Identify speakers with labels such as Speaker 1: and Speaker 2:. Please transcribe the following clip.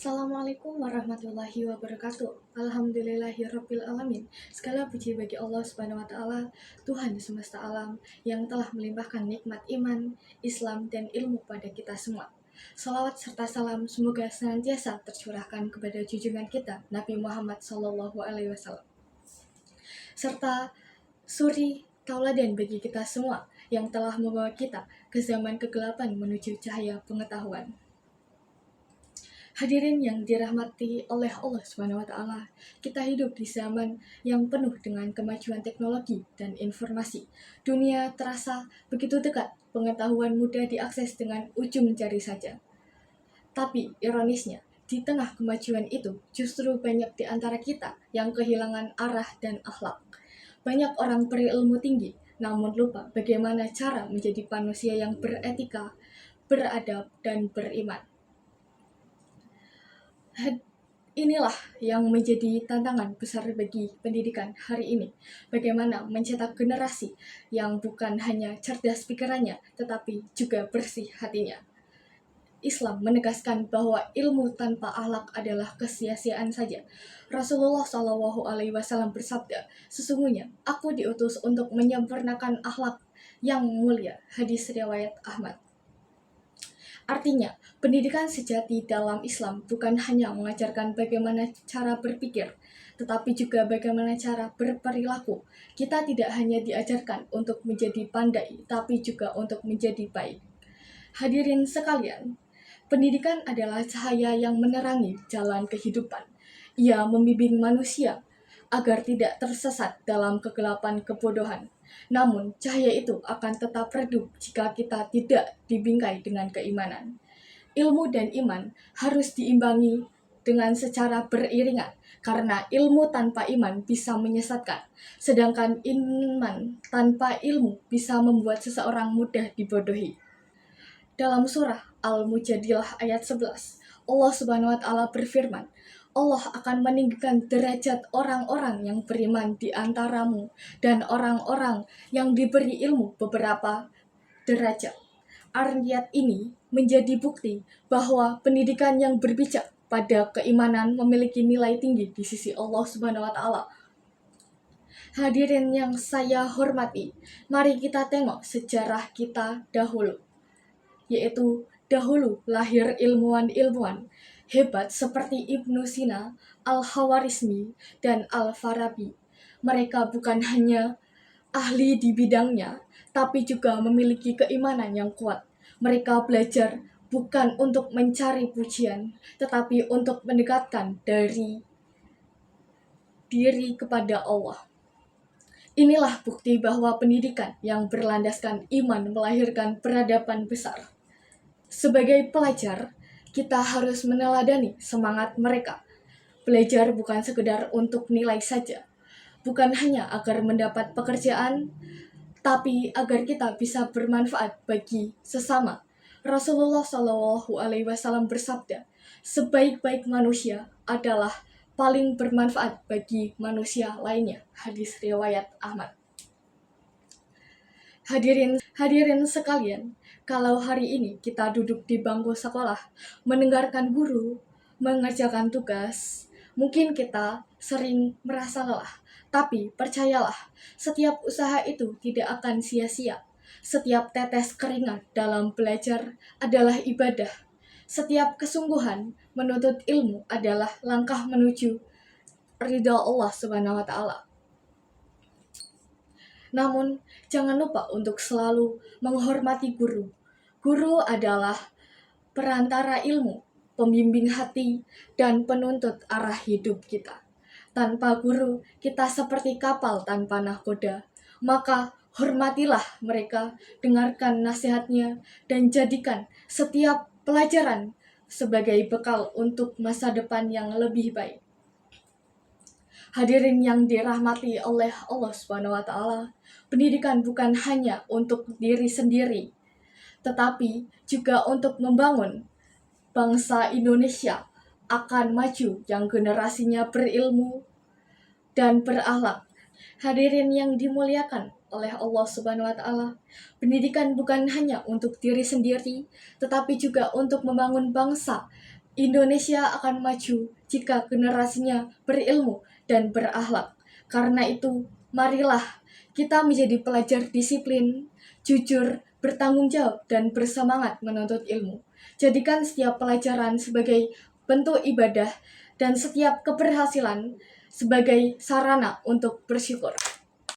Speaker 1: Assalamualaikum warahmatullahi wabarakatuh. Alhamdulillahirabbil alamin. Segala puji bagi Allah Subhanahu wa taala, Tuhan semesta alam yang telah melimpahkan nikmat iman, Islam dan ilmu pada kita semua. Salawat serta salam semoga senantiasa tercurahkan kepada junjungan kita Nabi Muhammad SAW serta suri tauladan bagi kita semua yang telah membawa kita ke zaman kegelapan menuju cahaya pengetahuan. Hadirin yang dirahmati oleh Allah Subhanahu wa taala, kita hidup di zaman yang penuh dengan kemajuan teknologi dan informasi. Dunia terasa begitu dekat, pengetahuan mudah diakses dengan ujung jari saja. Tapi ironisnya, di tengah kemajuan itu, justru banyak di antara kita yang kehilangan arah dan akhlak. Banyak orang berilmu tinggi, namun lupa bagaimana cara menjadi manusia yang beretika, beradab, dan beriman. Inilah yang menjadi tantangan besar bagi pendidikan hari ini. Bagaimana mencetak generasi yang bukan hanya cerdas pikirannya, tetapi juga bersih hatinya. Islam menegaskan bahwa ilmu tanpa akhlak adalah kesia-siaan saja. Rasulullah SAW bersabda, "Sesungguhnya aku diutus untuk menyempurnakan akhlak yang mulia." Hadis riwayat Ahmad. Artinya, pendidikan sejati dalam Islam bukan hanya mengajarkan bagaimana cara berpikir, tetapi juga bagaimana cara berperilaku. Kita tidak hanya diajarkan untuk menjadi pandai, tapi juga untuk menjadi baik. Hadirin sekalian, pendidikan adalah cahaya yang menerangi jalan kehidupan. Ia membimbing manusia agar tidak tersesat dalam kegelapan kebodohan. Namun, cahaya itu akan tetap redup jika kita tidak dibingkai dengan keimanan. Ilmu dan iman harus diimbangi dengan secara beriringan, karena ilmu tanpa iman bisa menyesatkan, sedangkan iman tanpa ilmu bisa membuat seseorang mudah dibodohi. Dalam surah Al-Mujadilah ayat 11, Allah Subhanahu wa taala berfirman, Allah akan meninggikan derajat orang-orang yang beriman di antaramu dan orang-orang yang diberi ilmu beberapa derajat. Ayat ini menjadi bukti bahwa pendidikan yang berpijak pada keimanan memiliki nilai tinggi di sisi Allah Subhanahu wa taala. Hadirin yang saya hormati, mari kita tengok sejarah kita dahulu, yaitu dahulu lahir ilmuwan-ilmuwan hebat seperti Ibnu Sina, Al-Khawarizmi, dan Al-Farabi. Mereka bukan hanya ahli di bidangnya, tapi juga memiliki keimanan yang kuat. Mereka belajar bukan untuk mencari pujian, tetapi untuk mendekatkan dari diri kepada Allah. Inilah bukti bahwa pendidikan yang berlandaskan iman melahirkan peradaban besar. Sebagai pelajar, kita harus meneladani semangat mereka. Belajar bukan sekedar untuk nilai saja, bukan hanya agar mendapat pekerjaan, tapi agar kita bisa bermanfaat bagi sesama. Rasulullah SAW bersabda, "Sebaik-baik manusia adalah paling bermanfaat bagi manusia lainnya." Hadis riwayat Ahmad. Hadirin sekalian, kalau hari ini kita duduk di bangku sekolah, mendengarkan guru, mengerjakan tugas, mungkin kita sering merasa lelah. Tapi percayalah, setiap usaha itu tidak akan sia-sia. Setiap tetes keringat dalam belajar adalah ibadah. Setiap kesungguhan menuntut ilmu adalah langkah menuju ridha Allah Subhanahu wa taala. Namun, jangan lupa untuk selalu menghormati guru. Guru adalah perantara ilmu, pembimbing hati, dan penuntut arah hidup kita. Tanpa guru, kita seperti kapal tanpa nahkoda. Maka, hormatilah mereka, dengarkan nasihatnya, dan jadikan setiap pelajaran sebagai bekal untuk masa depan yang lebih baik. Hadirin yang dirahmati oleh Allah Subhanahu wa taala, pendidikan bukan hanya untuk diri sendiri, tetapi juga untuk membangun bangsa Indonesia akan maju yang generasinya berilmu dan berakhlak. Hadirin yang dimuliakan oleh Allah Subhanahu wa taala, pendidikan bukan hanya untuk diri sendiri, tetapi juga untuk membangun bangsa Indonesia akan maju jika generasinya berilmu dan berakhlak. Karena itu, marilah kita menjadi pelajar disiplin, jujur, bertanggung jawab, dan bersemangat menuntut ilmu. Jadikan setiap pelajaran sebagai bentuk ibadah dan setiap keberhasilan sebagai sarana untuk bersyukur.